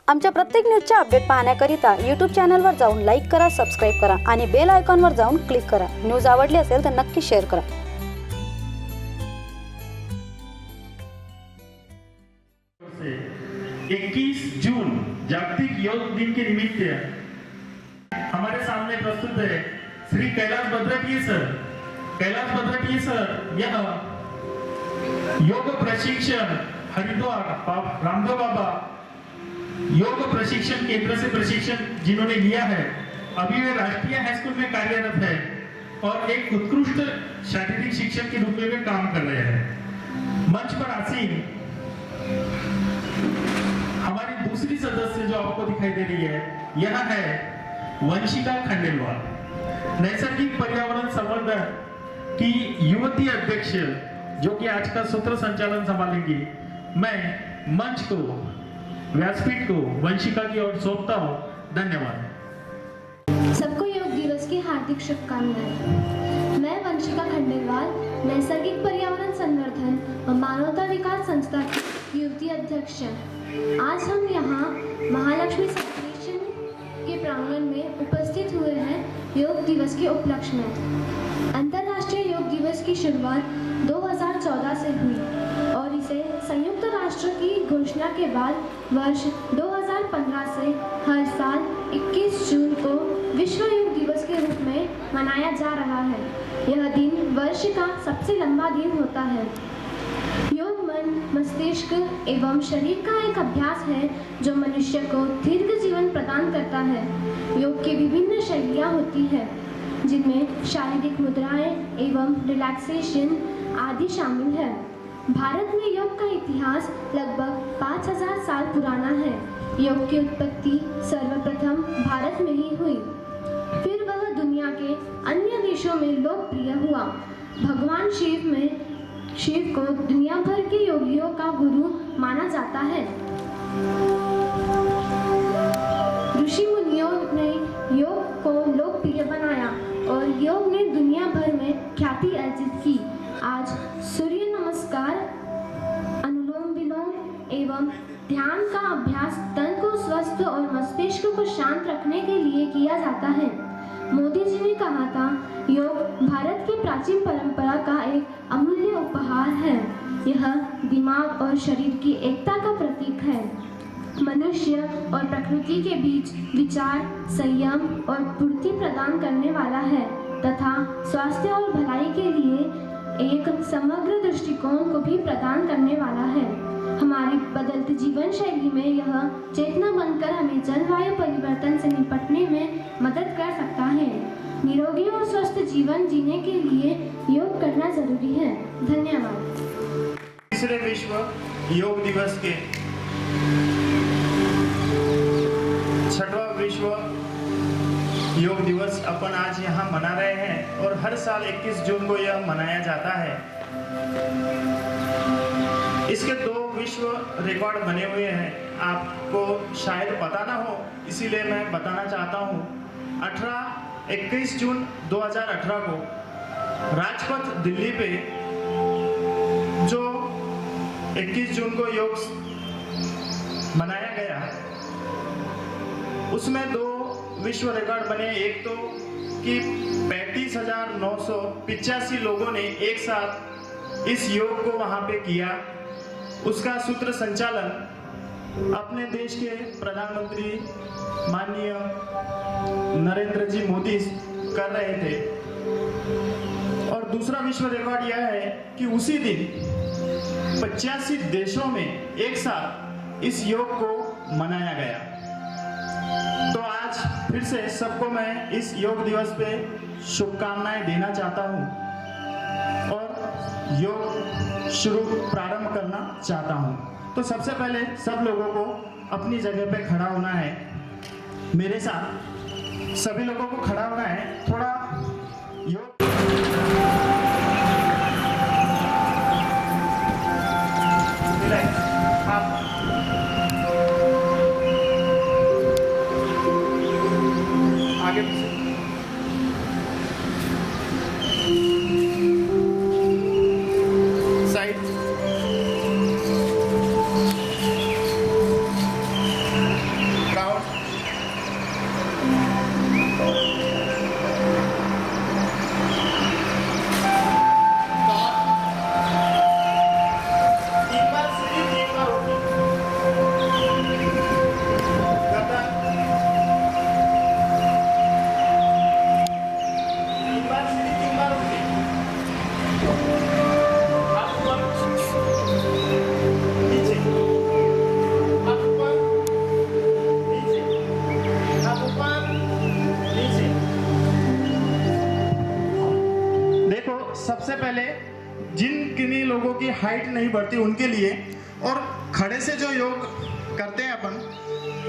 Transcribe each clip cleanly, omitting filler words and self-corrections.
आमच्या प्रत्येक न्यूजचे update पाहण्याकरिता YouTube चॅनलवर जाऊन लाईक करा, सबस्क्राईब करा आणि बेल आयकॉनवर जाऊन क्लिक करा. न्यूज आवडली असेल तर नक्की शेअर करा. 21 जून जागतिक योग दिन के निमित्त हमारे सामने प्रस्तुत है श्री कैलाश भद्रटिये सर. कैलाश भद्रटिये सर यह योग प्रशिक्षण हरिद्वार रामदेव बाबा योग प्रशिक्षण केंद्र से प्रशिक्षण जिन्होंने लिया है, अभी वे राष्ट्रीय हाई स्कूल में कार्यरत है और एक उत्कृष्ट शारीरिक शिक्षक के रूप में वे काम कर रहे हैं. मंच पर आसीन हमारी दूसरी सदस्य जो आपको दिखाई दे रही है, यह है वंशिका खंडेलवाल, नैसर्गिक पर्यावरण संवर्धन की युवती अध्यक्ष, जो कि आज का सूत्र संचालन संभालेंगी. मैं मंच को, व्यासपीठ को वंशिका की ओर सौंपता हूँ. धन्यवाद. सबको योग दिवस की हार्दिक शुभकामनाएं. मैं वंशिका खंडेलवाल, नैसर्गिक पर्यावरण संवर्धन व मानवता विकास संस्था की युवती अध्यक्ष. आज हम यहाँ महालक्ष्मी सेलिब्रेशन के प्रांगण में उपस्थित हुए हैं योग दिवस के उपलक्ष्य में. अंतर्राष्ट्रीय योग दिवस की शुरुआत 2014 से हुई और इसे संयुक्त राष्ट्र की घोषणा के बाद वर्ष 2015 से हर साल 21 जून को विश्व योग दिवस के रूप में मनाया जा रहा है. यह दिन वर्ष का सबसे लंबा दिन होता है. योग मन, मस्तिष्क एवं शरीर का एक अभ्यास है जो मनुष्य को दीर्घ जीवन प्रदान करता है. योग की विभिन्न शैलियाँ होती हैं, जिनमें शारीरिक मुद्राएं एवं रिलैक्सेशन आदि शामिल है. भारत में योग का इतिहास लगभग 5000 साल पुराना है. योग की उत्पत्ति सर्वप्रथम भारत में ही हुई, फिर वह दुनिया के अन्य देशों में लोकप्रिय हुआ. भगवान शिव को दुनिया भर के योगियों का गुरु माना जाता है. ऋषि मुनियों ने योग को लोकप्रिय बनाया और योग ने दुनिया भर में ख्याति अर्जित की. आज सूर्य नमस्कार, अनुलोम विलोम एवं ध्यान का अभ्यास तन को स्वस्थ और मस्तिष्क को शांत रखने के लिए किया जाता है. मोदी जी ने कहा था, योग भारत की प्राचीन परंपरा का एक अमूल्य उपहार है. यह दिमाग और शरीर की एकता का प्रतीक है. मनुष्य और प्रकृति के बीच विचार, संयम और पूर्ति प्रदान करने वाला है तथा स्वास्थ्य और भलाई के लिए एक समग्र दृष्टिकोण को भी प्रदान करने वाला है. हमारी बदलती जीवन शैली में यह चेतना बनकर हमें जलवायु परिवर्तन से निपटने में मदद कर सकता है. निरोगी और स्वस्थ जीवन जीने के लिए योग करना जरूरी है. धन्यवाद. तीसरे विश्व योग दिवस के 6वां विश्व योग दिवस अपन आज यहाँ मना रहे हैं और हर साल 21 जून को यह मनाया जाता है. इसके 2 विश्व रिकॉर्ड बने हुए हैं. आपको शायद पता ना हो, इसीलिए मैं बताना चाहता हूँ. 21 जून 2018 को राजपथ दिल्ली पे जो 21 जून को योग मनाया गया, उसमें 2 विश्व रिकॉर्ड बने. एक तो कि 35,985 लोगों ने एक साथ इस योग को वहां पे किया. उसका सूत्र संचालन अपने देश के प्रधानमंत्री माननीय नरेंद्र जी मोदी कर रहे थे. और दूसरा विश्व रिकॉर्ड यह है कि उसी दिन 85 देशों में एक साथ इस योग को मनाया गया. तो आज फिर से सबको मैं इस योग दिवस पे शुभकामनाएं देना चाहता हूं और योग प्रारंभ करना चाहता हूं. तो सबसे पहले सब लोगों को अपनी जगह पे खड़ा होना है. मेरे साथ सभी लोगों को खड़ा होना है. थोड़ा योग आप आगे साइड लोगों की हाइट नहीं बढ़ती उनके लिए, और खड़े से जो योग करते हैं अपन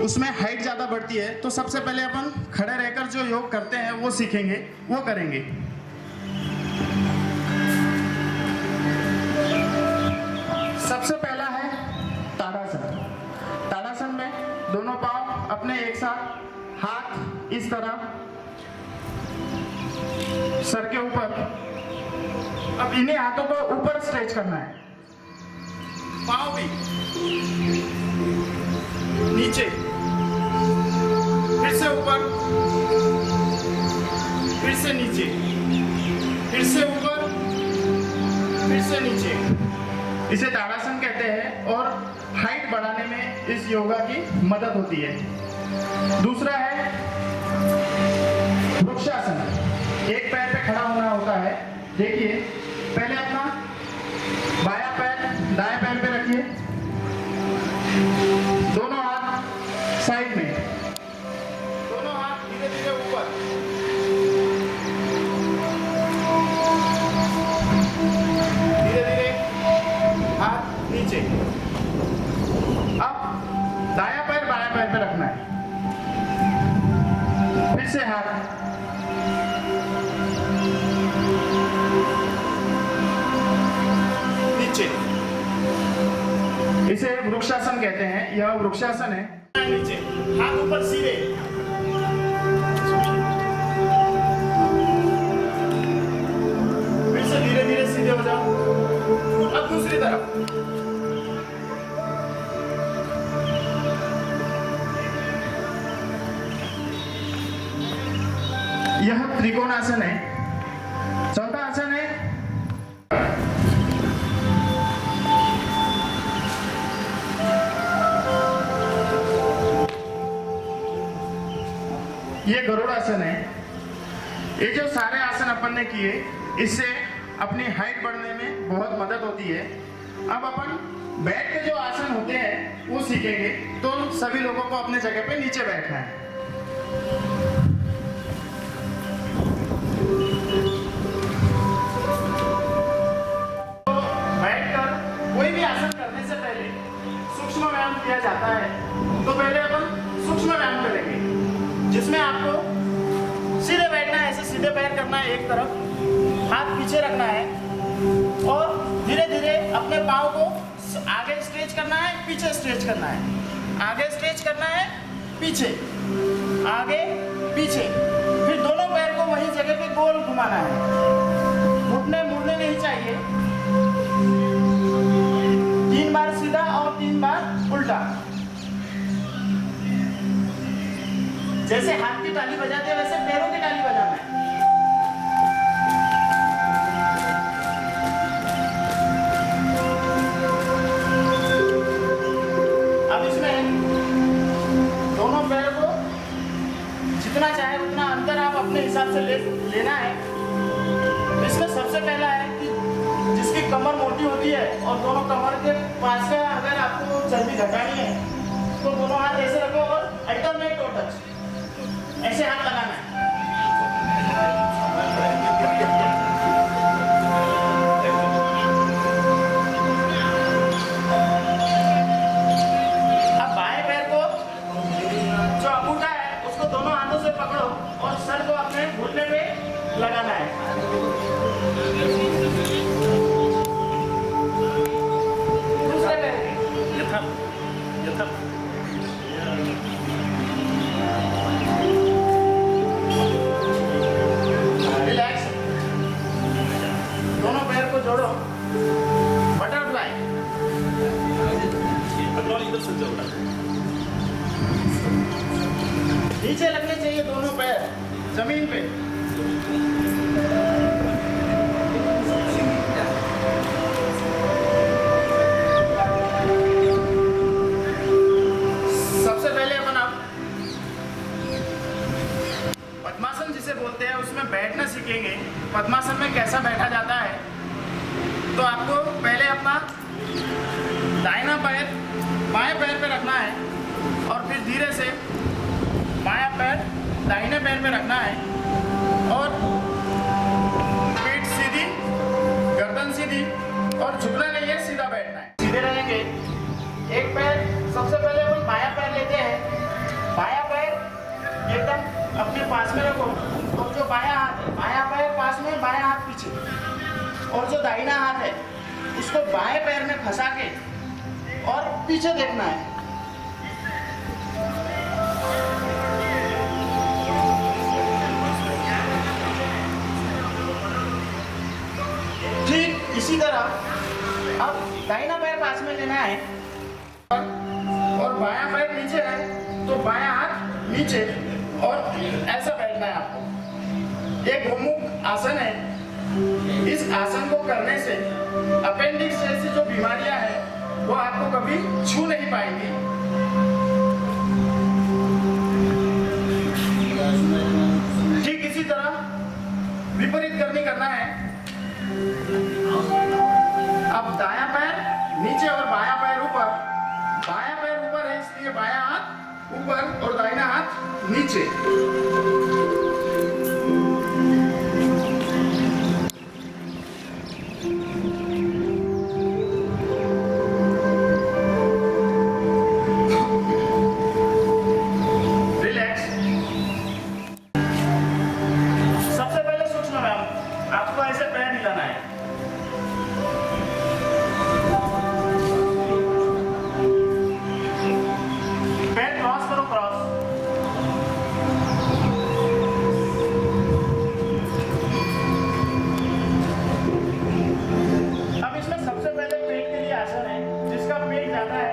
उसमें हाइट ज़्यादा बढ़ती है, तो सबसे पहले अपन खड़े रहकर जो योग करते हैं वो सीखेंगे, वो करेंगे। सबसे पहला है ताड़ासन। ताड़ासन में दोनों पांव अपने एक साथ, हाथ इस तरह सर के ऊपर। अब इन्हीं हाथों को ऊपर स्ट्रेच करना है, पांव भी नीचे, फिर से ऊपर, फिर से नीचे, फिर से ऊपर, फिर से नीचे। इसे ताड़ासन कहते हैं और हाइट बढ़ाने में इस योगा की मदद होती है। दूसरा है वृक्षासन। एक पैर पे खड़ा होना होता है। देखिए, पहले अपना बायां पैर दाएं पैर पे रखिए, दोनों हाथ साइड में, दोनों हाथ धीरे धीरे ऊपर, धीरे धीरे हाथ नीचे। अब दायां पैर बायां पैर पे रखना है, फिर से हाथ, नीचे। इसे वृक्षासन कहते हैं। यह वृक्षासन है। नीचे, हाथ ऊपर सीधे, फिर से धीरे धीरे सीधे हो जाओ। अब दूसरी तरफ, यह त्रिकोणासन है। चौथा आसन है ये गरुड़ासन है। ये जो सारे आसन अपन ने किए, इससे अपनी हाइट बढ़ने में बहुत मदद होती है। अब अपन बैठ के जो आसन होते हैं वो सीखेंगे। तो सभी लोगों को अपने जगह पे नीचे बैठना है। तो बैठकर कोई भी आसन करने से पहले सूक्ष्म व्यायाम किया जाता है। तो पहले अपन सूक्ष्म व्यायाम करेंगे, जिसमें आपको सीधे बैठना है, ऐसे सीधे पैर करना है एक तरफ, हाथ पीछे रखना है और धीरे धीरे अपने पाँव को आगे स्ट्रेच करना है, पीछे स्ट्रेच करना है, आगे स्ट्रेच करना है, पीछे, आगे पीछे। फिर दोनों पैर को वही जगह पे गोल घुमाना है, घुटने मुड़ने नहीं चाहिए। 3 बार सीधा और 3 बार उल्टा। जैसे हाथ की ताली बजाते हैं वैसे पैरों की ताली बजाना है। अब इसमें दोनों पैर को जितना चाहे उतना अंतर आप अपने हिसाब से लेना है। इसमें सबसे पहला है कि जिसकी कमर मोटी होती है और दोनों कमर के पास का अगर आपको चर्बी घटानी है तो दोनों हाथ ऐसे रखो और अल्टरनेट टो टच, ऐसे हाथ लगाना है। अब बाएं पैर को जो अंगूठा है उसको दोनों हाथों से पकड़ो और सर को अपने घुटने पे लगाना है। दूसरे पैर रिलैक्स, दोनों पैर को जोड़ो, बटरफ्लाई। नीचे लगने चाहिए दोनों पैर जमीन पे। सबसे पहले अपन आप पद्मासन जिसे बोलते हैं उसमें बैठना सीखेंगे। पद्मासन में कैसा बैठा जाता है, तो आपको पहले अपना दाहिना पैर बाएं पैर पे रखना है और फिर धीरे से बायां पैर दाहिने पैर पे रखना है और पीठ सीधी, गर्दन सीधी और झुकना नहीं है, सीधा बैठना है। सीधे रहेंगे। एक पैर सबसे पहले अपन बायां पैर लेते हैं। बायां पैर एकदम अपने पास में रखो और जो बायां हाथ है, बायां पैर पास में, बायां हाथ पीछे, और जो दाहिना हाथ है उसको बाएं पैर में फंसा के और पीछे देखना है। ठीक इसी तरह अब दाहिना पैर पास में लेना है और बायां पैर नीचे है तो बायां हाथ नीचे और ऐसा बैठना है आपको। एक गोमुख आसन है। इस आसन को करने से अपेंडिक्स जैसी जो बीमारियां हैं वो आपको कभी छू नहीं पाएंगी। ठीक इसी तरह विपरीत करनी करना है। अब दायां पैर नीचे और बायां पैर ऊपर। बायां पैर ऊपर है इसलिए बायां हाथ ऊपर और दाहिना हाथ नीचे। रिलैक्स। सबसे पहले सूक्ष्म व्यायाम, आपको ऐसे पैर हिलाना है। पैर क्रॉस करो, क्रॉस। अब इसमें सबसे पहले पेट के लिए आसन है। जिसका पेट ज्यादा है,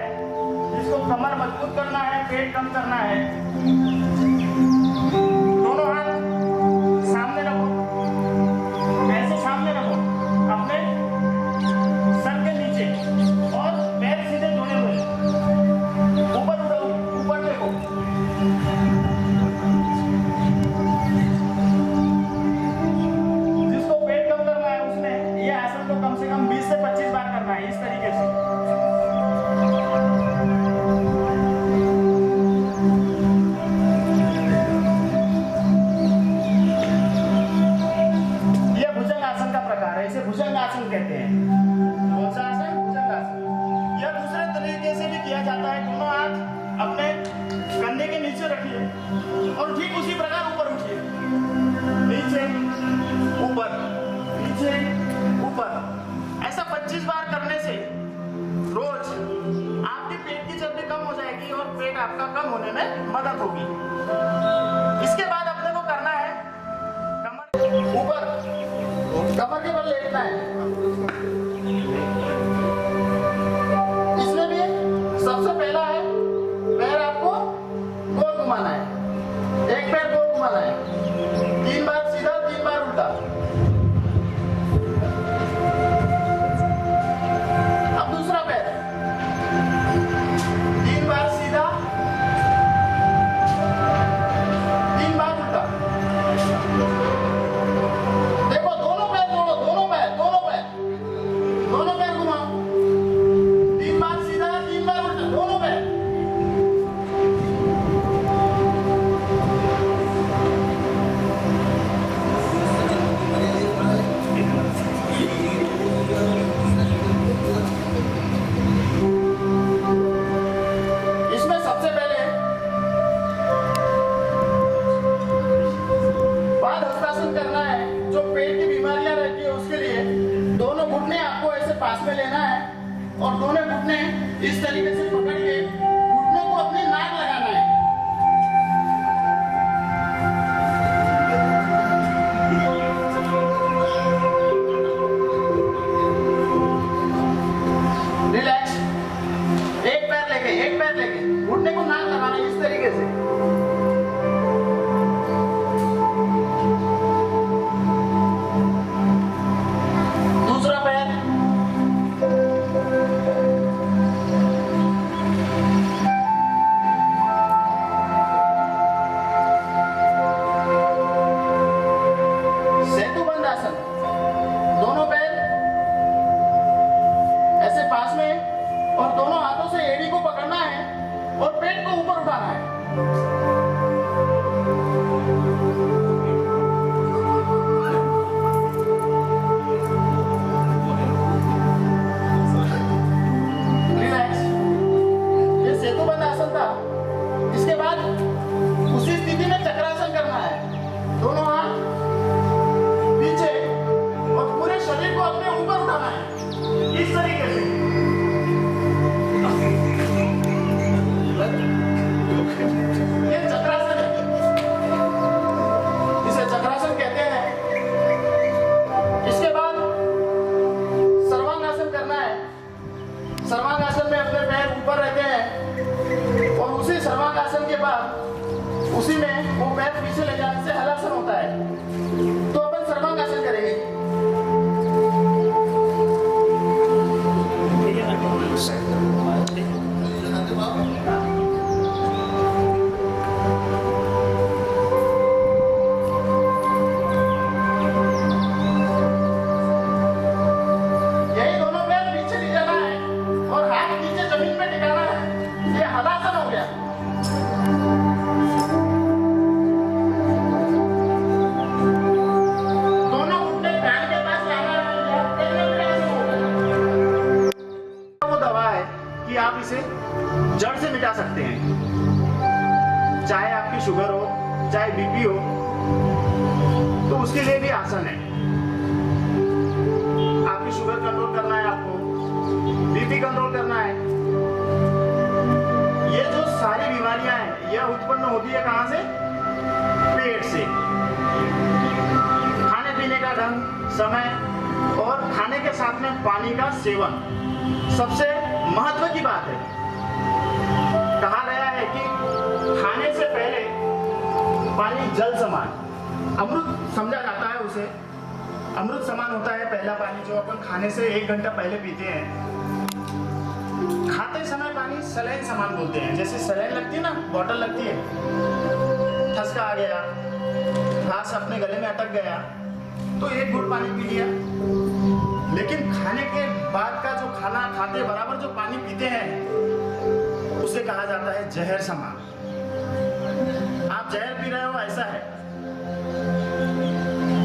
जिसको कमर मजबूत करना है, पेट कम करना है, दोनों हाथ सामने रखो, ऐसे सामने रखो अपने सर के नीचे और पैर सीधे जोड़े हुए। ऊपर उठो, ऊपर देखो। जिसको पेट कम करना है उसने ये आसन को कम से कम 20 से 25 बार करना है, इस तरीके से। ये भुजंगासन का प्रकार है, इसे भुजंगासन कहते हैं। कौन सा आसन? भुजंगासन। यह दूसरे तरीके से भी किया जाता है। दोनों हाथ अपने कंधे के नीचे रखिए और ठीक उसी प्रकार ऊपर उठिए। नीचे ऊपर, नीचे ऊपर। ऐसा 25 बार करने से रोज आपके पेट की चर्बी कम हो जाएगी और पेट आपका कम होने में मदद होगी। इसके बाद अपने को करना है कमर ऊपर, कमर के बल लेटना है। इसमें भी सबसे पहला है पैर आपको गोल घुमाना है। एक पैर गोल घुमाना है, 3 बार सीधा, 3 बार उल्टा। अब दूसरा पैर 3 बार सीधा, 3 बार उल्टा। देखो दोनों पैर जोड़ो, दोनों पैर घुमाओ। 3 बार सीधा, 3 बार उल्टा, दोनों पैर। इसमें सबसे पहले बाद हस्तासन करना है। जो पेट की बीमारियां रहती है उसके लिए दोनों घुटने आपको ऐसे पास में लेना है और दोनों घुटने इस तरीके से पकड़ के घुटनों को अपने नाक लगाना है। रिलैक्स। एक पैर लेके घुटने को नाक लगाना है इस तरीके से। दूसरा पैर सेतुबंध आसन। दोनों पैर ऐसे पास में और दोनों हाथों से एड़ी को पकड़ना है और पेट को ऊपर उठाना है। बाद उसी स्थिति में चक्रासन करना है। दोनों हाथ पीछे और पूरे शरीर को अपने ऊपर उठाना है इस तरीके से। ये चक्रासन है, इसे चक्रासन कहते हैं। इसके बाद सर्वांगासन करना है। सर्वांगासन में अपने पैर ऊपर रहते हैं और उसी सर्वांगासन के बाद उसी में वो पैर पीछे ले जाने से हलासन होता है। तो अपन सर्वांगासन करेंगे। यही दोनों पैर पीछे ले जाना है और हाथ नीचे जमीन पे टिकाना है। ये हलासन हो गया। दोनों घुटने कान के पास लाना है। वो दवा है कि आप इसे जड़ से मिटा सकते हैं। चाहे आपकी शुगर हो, चाहे बीपी हो, तो उसके लिए भी आसन है। आपकी शुगर कंट्रोल करना है, आपको बीपी कंट्रोल करना है। ये जो सारी बीमारियां हैं यह उत्पन्न होती है कहां से? पेट से। खाने पीने का ढंग, समय और खाने के साथ में पानी का सेवन सबसे महत्व की बात है। कहा गया है कि खाने से पहले पानी जल समान, अमृत समझा जाता है उसे। अमृत समान होता है पहला पानी जो अपन खाने से 1 घंटा पहले पीते हैं। खाते समय पानी सलाइन समान बोलते हैं। जैसे सलाइन लगती है ना, बॉटल लगती है, ठसका आ गया, घास अपने गले में अटक गया तो 1 घूंट पानी पी लिया। लेकिन खाने के बाद का जो खाना खाते बराबर जो पानी पीते हैं उसे कहा जाता है जहर समान। आप जहर पी रहे हो ऐसा है।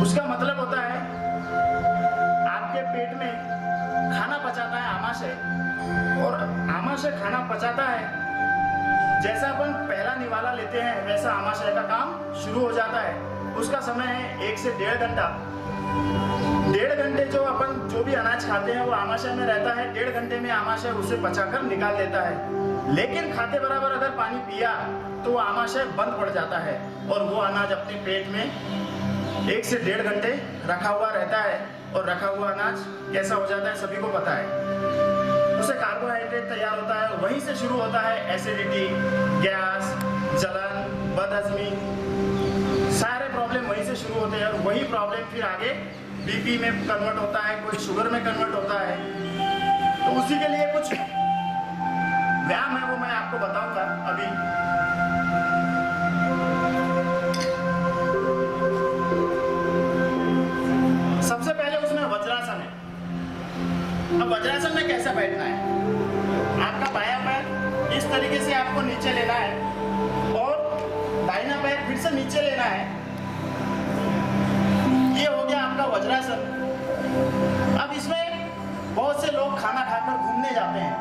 उसका मतलब होता है आपके पेट में खाना पचाता है आमाशय, और आमाशय खाना पचाता है। जैसा अपन पहला निवाला लेते हैं वैसा आमाशय का काम शुरू हो जाता है। उसका समय है 1 से 1.5 घंटा। 1.5 घंटे जो अपन जो भी अनाज खाते हैं वो आमाशय में रहता है। 1.5 घंटे में आमाशय उसे पचाकर निकाल देता है। लेकिन खाते बराबर अगर पानी पिया तो वो आमाशय बंद पड़ जाता है और वो अनाज अपने पेट में 1 से 1.5 घंटे रखा हुआ रहता है। और रखा हुआ अनाज कैसा हो जाता है सभी को पता है। उससे कार्बोहाइड्रेट तैयार होता है। वहीं से शुरू होता है एसिडिटी, गैस, जलन, बदहजमी, सारे प्रॉब्लम वहीं से शुरू होते हैं। और वही प्रॉब्लम फिर आगे बीपी में कन्वर्ट होता है, कोई शुगर में कन्वर्ट होता है। तो उसी के लिए कुछ व्यायाम है वो मैं आपको बताऊंगा अभी। सबसे पहले उसमें वज्रासन है। अब वज्रासन में कैसे बैठना है? आपका बायां पैर इस तरीके से आपको नीचे लेना है और दाहिना पैर फिर से नीचे लेना है। ये हो गया आपका वज्रासन। अब इसमें बहुत से लोग खाना खाकर घूमने जाते हैं।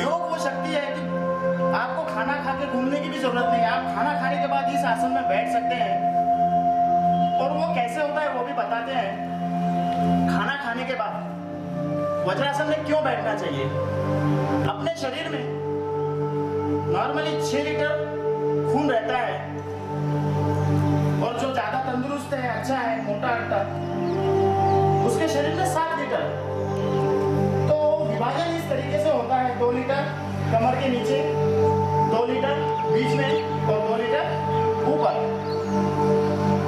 योग वो शक्ति है कि आपको खाना खा के घूमने की भी जरूरत नहीं है। आप खाना खाने के बाद इस आसन में बैठ सकते हैं। और वो कैसे होता है वो भी बताते हैं। खाना खाने के बाद वज्रासन में क्यों बैठना चाहिए? अपने शरीर में नॉर्मली 6 लीटर खून रहता है और जो ज्यादा तंदुरुस्त है, अच्छा है, मोटा हट्टा, उसके शरीर में 7 लीटर। तो विभाजन इस तरीके से होता है 2 लीटर कमर के नीचे, 2 लीटर बीच में और 2 लीटर ऊपर।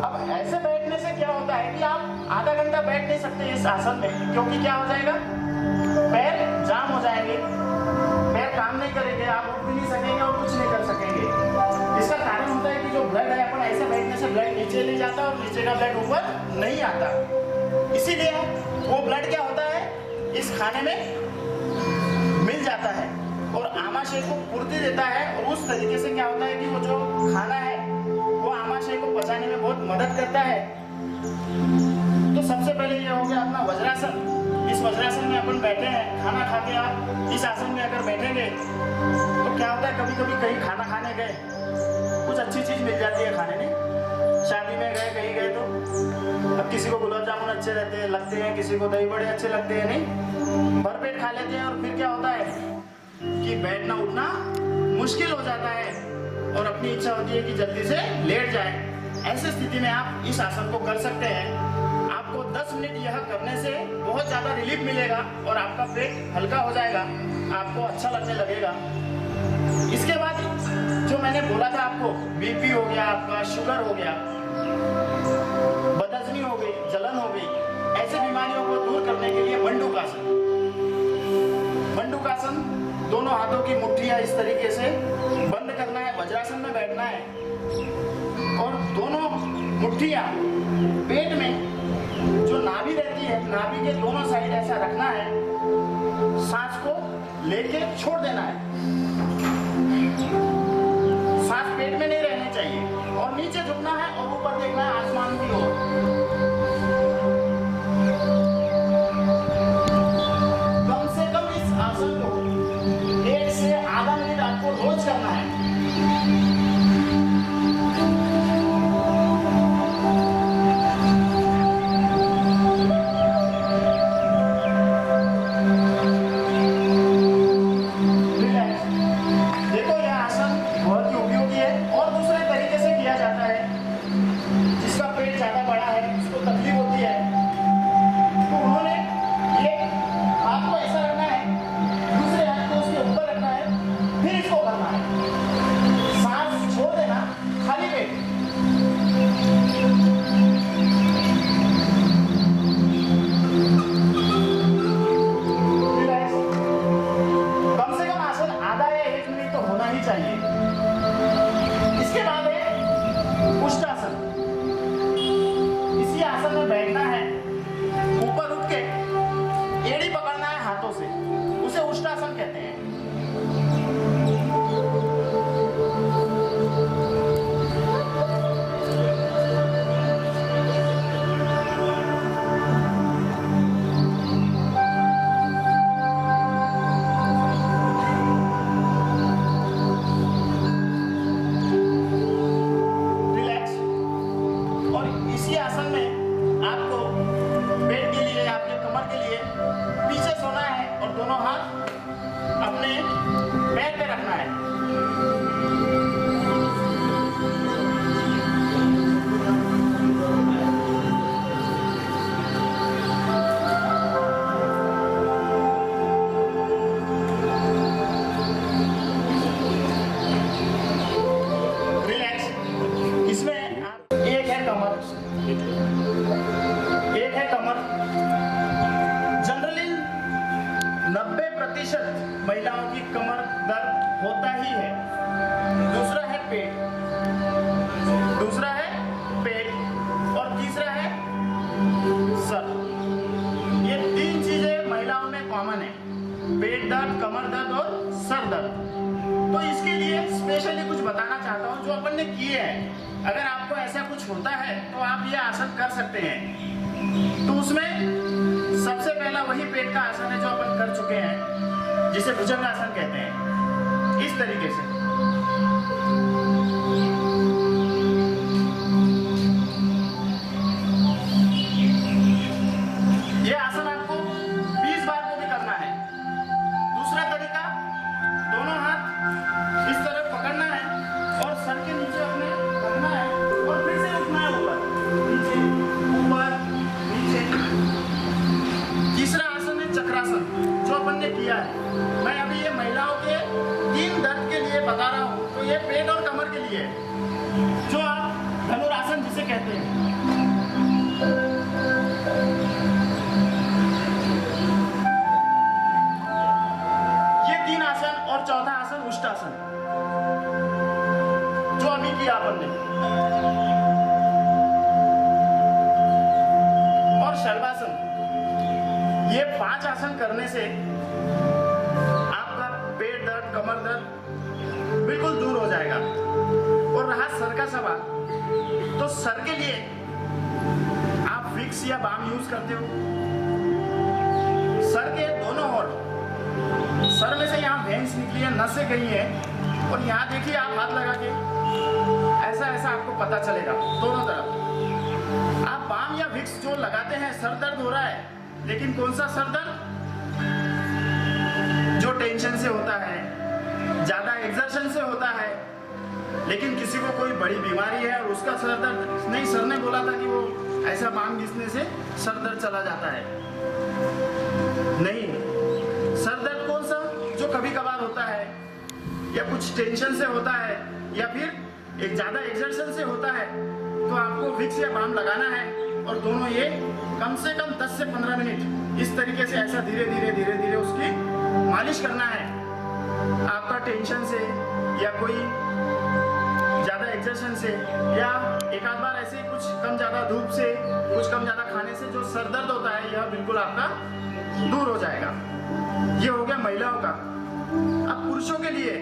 अब ऐसे बैठने से क्या होता है कि आप आधा घंटा बैठ नहीं सकते इस आसन में, क्योंकि क्या हो जाएगा, पैर जाम हो जाएंगे, पैर काम नहीं करेंगे, आप उठ भी नहीं सकेंगे और कुछ नहीं कर सकेंगे। इसका कारण होता है कि जो ब्लड है अपन ऐसे बैठने से ब्लड नीचे नहीं जाता और नीचे का ब्लड ऊपर नहीं आता। इसीलिए वो ब्लड क्या होता है इस खाने में मिल जाता है और आमाशय को पूर्ति देता है। और उस तरीके से क्या होता है कि वो जो खाना है वो आमाशय को पचाने में बहुत मदद करता है। तो सबसे पहले ये हो गया अपना वज्रासन। इस वज्रासन में अपन बैठे हैं, खाना खा के आप इस आसन में अगर बैठेंगे तो कभी कभी कहीं खाना खाने गए, कुछ अच्छी चीज मिल जाती है खाने में, शादी में गए कहीं गए तो अब किसी को गुलाब जामुन अच्छे लगते हैं, किसी को दही बड़े अच्छे लगते हैं, नहीं भरपेट खा लेते हैं और फिर क्या होता है कि बैठना उठना मुश्किल हो जाता है और अपनी इच्छा होती है कि जल्दी से लेट जाए। ऐसी स्थिति में आप इस आसन को कर सकते हैं। आपको 10 मिनट यह करने से बहुत ज़्यादा रिलीफ मिलेगा और आपका पेट हल्का हो जाएगा, आपको अच्छा लगने लगेगा। इसके बाद जो मैंने बोला था आपको, बीपी हो गया, आपका शुगर हो गया, बदहजमी हो गई, जलन हो गई, ऐसे बीमारियों को दूर करने के लिए मंडूकासन। मंडूकासन दोनों हाथों की मुट्ठियां इस तरीके से बंद करना है, वज्रासन में बैठना है और दोनों मुट्ठियां पेट में जो नाभि रहती है, नाभि के दोनों साइड ऐसा रखना है, सांस को लेके छोड़ देना है, सांस पेट में नहीं रहनी चाहिए और नीचे झुकना है और ऊपर देखना है आसमान की ओर। कम से कम इस आसन को 1 से आधा मिनट आपको रोज करना है। देखो यह आसन बहुत ही उपयोगी है और दूसरे तरीके से किया जाता है। जिसका पेट ज्यादा बड़ा है, उसको तकलीफ होती है, तो उन्होंने ये हाथ को ऐसा रखना है, दूसरे हाथ को उसके ऊपर रखना है, फिर इसको करना है, सांस छोड़ देना, खाली पेट। कम से कम आसन आधा या 1 मिनट तो होना ही चाहिए। इसके बाद है उष्टासन। इसी आसन में बैठना है, ऊपर उठ के एड़ी पकड़ना है हाथों से, उसे उष्टासन कहते हैं। रिलैक्स। और इसी आसन में आपको पेट के लिए, आपके कमर के लिए पीछे सोना है और दोनों हाथ अपने पैर पे रखना है। रिलैक्स। इसमें एक है कमर, एक है कमर। जनरली 90% महिलाओं की कमर दर्द होता ही है। दूसरा है पेट, दूसरा है पेट और तीसरा है सर। ये 3 चीजें महिलाओं में कॉमन है, पेट दर्द, कमर दर्द और सर दर्द। तो इसके लिए स्पेशली कुछ बताना चाहता हूँ जो अपन ने किए हैं। अगर आपको ऐसा कुछ होता है तो आप ये आसन कर सकते हैं। तो उसमें सबसे पहला वही पेट का आसन है जो अपन कर चुके हैं, जिसे भुजंगासन कहते हैं। इस तरीके से ये आसन आपको 20 बार को भी करना है। दूसरा तरीका, दोनों हाथ इस तरह पकड़ना है और सर के नीचे अपने रखना है और फिर से उठना है ऊपर नीचे, ऊपर नीचे। तीसरा आसन है चक्रासन, जो अपन ने किया है। मैं अभी ये महिलाओं के 3 दर्द के लिए बता रहा हूँ, तो ये पेट और कमर के लिए है, जो आप धनुरासन जिसे कहते हैं। ये 3 आसन और चौथा आसन उष्टासन, जो अभी किया अपन ने। और शलभासन। ये 5 आसन करने से आपका पेट दर्द, कमर दर्द बिल्कुल दूर हो जाएगा। और रहा सर का सवाल, तो सर के लिए आप विक्स या बाम यूज करते हो। सर के दोनों ओर, सर में से यहाँ वेन्स निकली है, नसें गई है, और यहाँ देखिए आप हाथ लगा के, ऐसा ऐसा आपको पता चलेगा दोनों तरफ। आप बाम या विक्स जो लगाते हैं, सर दर्द हो रहा है, लेकिन कौन सा सर दर्द? जो टेंशन से होता है, ज्यादा एक्सर्शन से होता है। लेकिन किसी को कोई बड़ी बीमारी है और उसका सर दर्द नहीं, सर ने बोला था कि वो ऐसा बाम घिसने से सर दर्द चला जाता है। नहीं, सर दर्द कौन सा? जो कभी कभार होता है या कुछ टेंशन से होता है या फिर एक ज्यादा एक्सर्शन से होता है, तो आपको विक्स या बाम लगाना है और दोनों ये कम से कम 10 से 15 मिनट इस तरीके से ऐसा धीरे धीरे उसकी मालिश करना है। आपका टेंशन से या कोई ज्यादा एक्सर्शन से या एक आध बार ऐसे कुछ कम ज्यादा धूप से, कुछ कम ज्यादा खाने से जो सर दर्द होता है, यह बिल्कुल आपका दूर हो जाएगा। ये हो गया महिलाओं का। अब पुरुषों के लिए,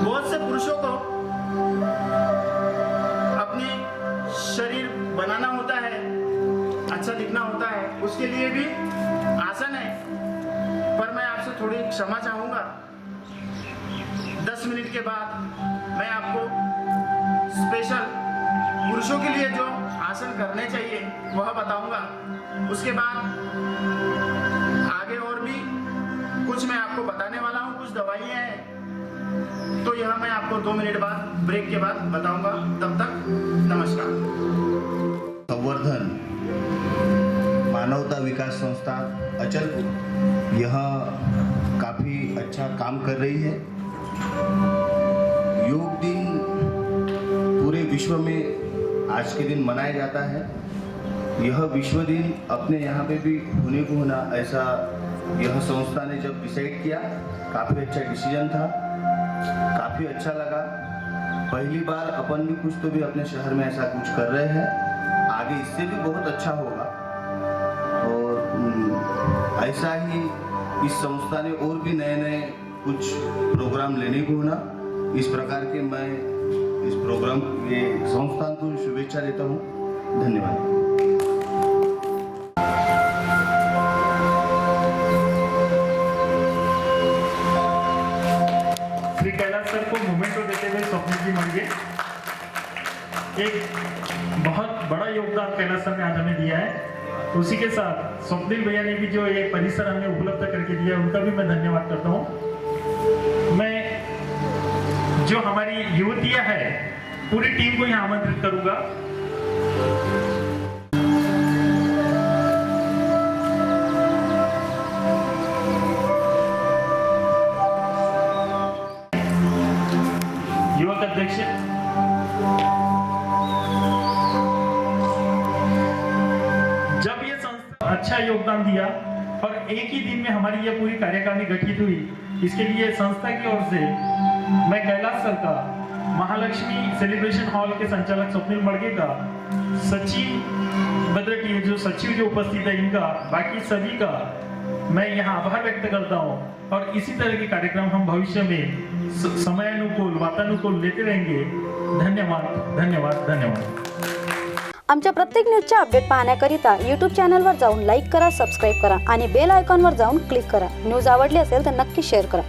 बहुत से पुरुषों को अपने शरीर बनाना होता है, अच्छा दिखना होता है, उसके लिए भी आसन है। पर मैं आपसे थोड़ी क्षमा चाहूंगा। 10 मिनट के बाद मैं आपको स्पेशल पुरुषों के लिए जो आसन करने चाहिए वह बताऊंगा। उसके बाद आगे और भी कुछ मैं आपको बताने वाला हूं, कुछ दवाइयां हैं, तो यह मैं आपको 2 मिनट बाद, ब्रेक के बाद बताऊंगा। तब तक नमस्कार। संवर्धन मानवता विकास संस्था अचलपुर यह काफ़ी अच्छा काम कर रही है। योग दिन पूरे विश्व में आज के दिन मनाया जाता है। यह विश्व दिन अपने यहाँ पे भी होने को होना, ऐसा यह संस्था ने जब डिसाइड किया, काफ़ी अच्छा डिसीजन था, काफ़ी अच्छा लगा। पहली बार अपन भी कुछ तो भी अपने शहर में ऐसा कुछ कर रहे हैं, आगे इससे भी बहुत अच्छा होगा। और ऐसा ही इस संस्था ने और भी नए नए कुछ प्रोग्राम लेने को होना। इस प्रकार के मैं इस प्रोग्राम के संस्थान को शुभेच्छा देता हूँ। धन्यवाद। श्री कैलाश सर को मोमेंटो देते हुए स्वप्निल जी मर्गे। एक बहुत बड़ा योगदान कैलाश सर ने आज हमें दिया है। उसी के साथ स्वप्निल भैया ने भी जो ये परिसर हमें उपलब्ध करके दिया, उनका भी मैं धन्यवाद करता हूँ। मैं जो हमारी युवतियां है, पूरी टीम को यहाँ आमंत्रित करूंगा। युवक अध्यक्ष जब ये संस्था अच्छा योगदान दिया और एक ही दिन में हमारी ये पूरी कार्यकारिणी गठित हुई, इसके लिए संस्था की ओर से मैं कैलाश सर का, महालक्ष्मी सेलिब्रेशन हॉल के संचालक स्वप्निल मर्गे का, सचिव बद्रटी जो सचिव जो उपस्थित है इनका, बाकी सभी का मैं यहाँ आभार व्यक्त करता हूँ। और इसी तरह के कार्यक्रम हम भविष्य में समयानुकूल, वातानुकूल लेते रहेंगे। धन्यवाद, धन्यवाद, धन्यवाद। आमच्या प्रत्येक न्यूजच्या अपडेट पाहण्याकरिता यूट्यूब चॅनलवर जाऊन लाईक करा, सबस्क्राईब करा आणि बेल आयकॉनवर जाऊन क्लिक करा. न्यूज आवडली असेल तर नक्की शेअर करा.